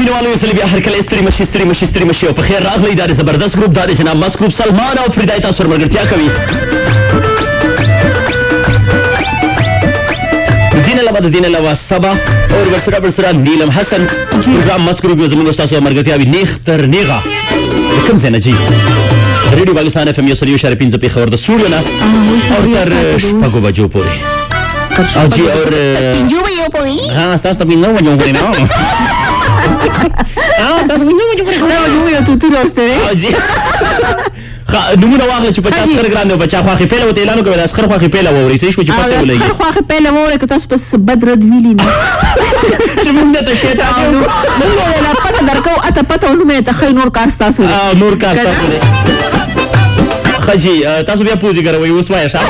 مینوالو یو ځل بیا هرکلی ستړي مشي او په خیر راغلی. دا د زبردست ګروپ، دا د جناب مست ګروپ سلمان او فریدا تاسو سره ملګرتیا کوي. دین علاوه سبا اور ورسره نیلم حسن پروګرام مست ګروپ یو زموږ ستاسو ملګرتیا وي نیغ تر نیغه. کوم ځای نه جي ریډیو پاکستان FM 105.5 په خبر د سټوډیو نه او تر شپږو بجو پورې او جی اور ها تاسو ته پینځه بجو پورې نه تاسو پینځه بجو پورې یو تو راستره او جی نمونه واخله چې 50 سر ګران او بچا خواخې پیله وته اعلان کوي د اسخر خواخې پیله ووري سې شو چې پته ولګي اسخر خواخې پیله ووري که تاسو بس بدرد ویلی نه چې موږ ته شیطان نو لا پته درکو اته پته ونه ته خې نور کار تاسو نور کار تاسو خجی تاسو بیا پوزي کوي اوس وای ښه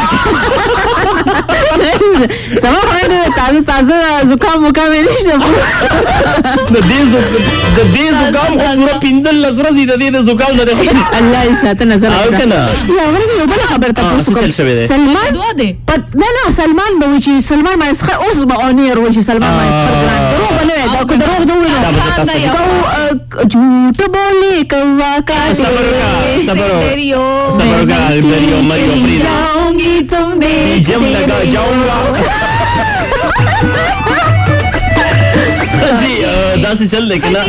سما باندې تازه زکام نشته د دې زکام خو پورا 15 ورځې د دې زکام نه دی الله یې ساته نظر او کنه یا ورته یو بل خبر تاسو کوم سلمان دوا دی نه سلمان به چې سلمان ما اسخه اوس به اونیر و چې سلمان ما اسخه ګران درو بنه دا کو درو جھوٹ بولے کوا کا صبر دریو مریو فریدا جاؤں گی تم دے جم لگا جاؤں گا خزی داسې چل دی کنه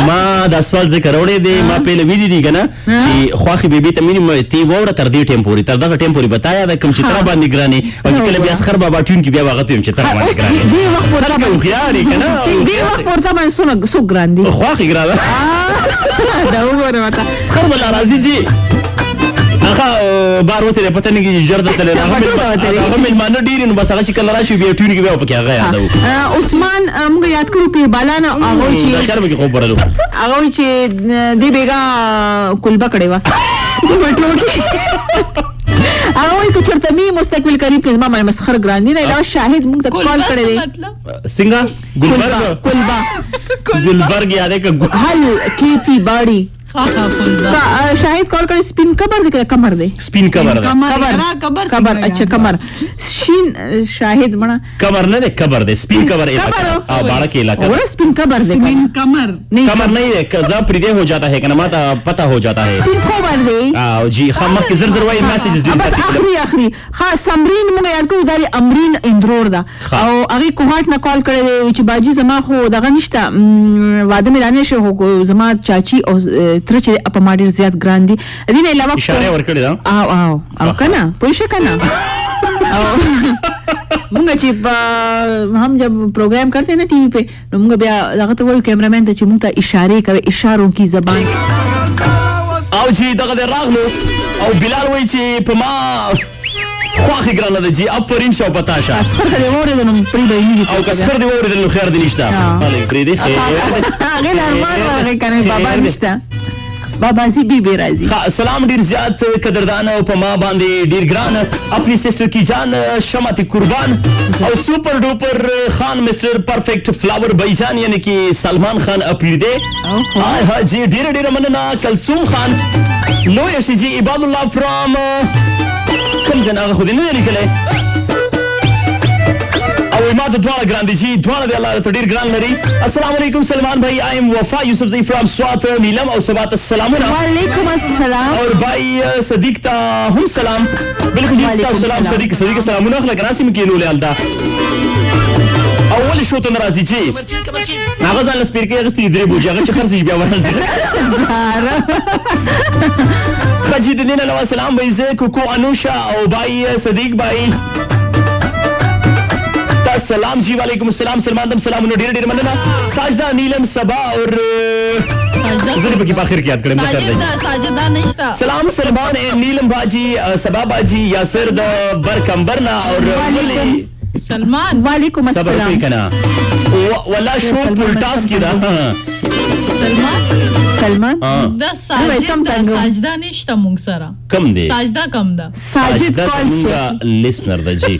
ما دا سوال ذکر وړی دی ما پیله ویلي دي کنه چې خواخې بیبي ته مینیم تی واوره تر دې ټیم پورې تر دغه ټیم پورې بتایا دا کوم چې تر باندې ګرانې او چې کله بیا اسخر بابا ټون کې بیا واغ ته چې تر باندې ګرانې دې وخت پورې باندې خياري کنه دې وخت پورې باندې سو ګران دي خواخې ګرانه دا وګوره ماته اسخر ولا راځي جی هغه بار وته پته نه کیږي جرد تل هغه مېلمانه ډیر نو بس هغه چې کله راشي بیا ټون کې بیا پکې هغه یادو عثمان موږ یاد کړو پیر بالا نه هغه چې شرم کې خوب ورلو هغه چې دې بیګا کلبه کړي وا هغه کو چرته می مستقبل قریب کې ما مسخر ګرانی نه علاوه شاهد موږ ته کال کړی دی څنګه گلبرګ یاد ہے حل کیتی باڑی شاهد کال کړی سپین کبر دی کمر دی سپین کبر کبر اچھا کمر شین شاهد مړه کمر نه دی کبر دی سپین کبر علاقہ او باڑا کے علاقہ وہ سپین کبر دی سپین کمر نہیں ہے کذا پردے ہو جاتا ہے کہ ما پتہ ہو جاتا ہے سپین کبر دی او جی خامخ کی زر وای میسجز دی بس اخری ها سمرین موږ یاد کړو دا امرین اندرور دا او هغه کوهات نه کال کړی چې باجی زما خو دغه نشته واده ملانه شو زما چاچی او تر چې اپ ما ډیر زیات ګران دي دین علاوه اشاره ورکړی دا او کنه پوښه کنه او موږ چې هم جب پروگرام کرتے ہیں نا ٹی وی پہ نو موږ بیا دغه ته وایو کیمرامین ته چې موږ ته اشاره کوي اشاروں کی زبان او چې دغه راغلو او بلال وایي چې په ما خواخې ګرانه ده جی افرین شو پتاشه اسخر دې وره نو پری به نیږي او اسخر دې وره نو خیر دې نشته بله پری دې خیر هغه ارمان هغه کنه بابا نشته بابا زی بی بی راضی سلام ډیر زیات قدردان او په ما باندې ډیر ګران اپنی سسٹر کی جان شمعت قربان او سپر ڈوپر خان مسٹر پرفیکٹ فلاور بھائی جان یعنی کہ سلمان خان اپیر دے ہاں جی ډیر ډیر مننه کلثوم خان نو یشي جی عباد الله فرام کوم ځای خو دې نه لیکلې او ما ته دواړه ګران دي چې دواړه د الله ته ډیر ګران لري. السلام علیکم سلمان بھائی آئی ایم وفا یوسف زئی فرام سوات نیلم او سبات السلامونه وعلیکم السلام اور بھائی صدیق تا هم سلام بالکل جی سلام صدیق سلامونه اخلاق راسم کې نو لالدا اول شو ته ناراضي چې هغه ځان لسپیر کې غسي درې بوجي هغه چې خرڅ بیا ورځي خجی د دین علاوه سلام بھائی زه کوکو انوشا او بھائی صدیق بھائی سلام جی وعلیکم السلام سلمان دم سلام ډیر ډیر مننه ساجدہ نیلم صبا اور زری پکې په اخر کې یاد کړم ساجدہ نشتا سلام سلمان نیلم باجی صبا باجی یاسر د برکمبرنا اور سلمان وعلیکم السلام کنا ولا شو پلټاس کی دا سلمان دا ساجدہ نشتا مونږ سره کم دی ساجدہ کم دا ساجد کال سے لیسنر دا جی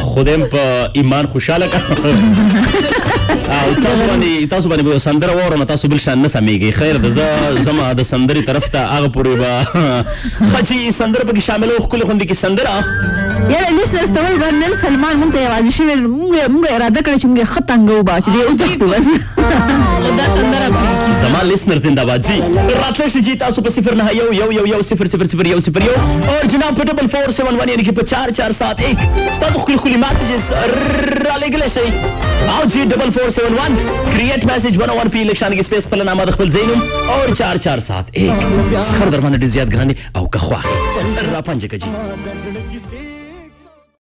خودم په ایمان خوشاله کا او تاسو باندې سندره وره تاسو بل شان نه سمېږي خیر د زما د سندري طرف ته هغه پورې با خچي سندره پکې شامل او خپل خوندې کې سندره یاره لیسنرز ته وایي نن سلمان مونږ ته یوازې شوی مونږ اراده کړې چې مونږ ښه تنګو به چې دی اوس دښتو بس دا سندره زما لیسنر زنده‌باد جی راتلی شي چې تاسو په 091100000101 اور جناب په 4471 یعنې کې په 4471 ستاسو ښکلي میسیجز رالېږلی شئ او جی 4471 کریټ میسیج 101 پی لږ شانګې سپیس خپله نامه د خپل ځای نوم اور 4471 سخر در باندې ډېر زیات ګران دی او که خوښ یې را پنجه که جي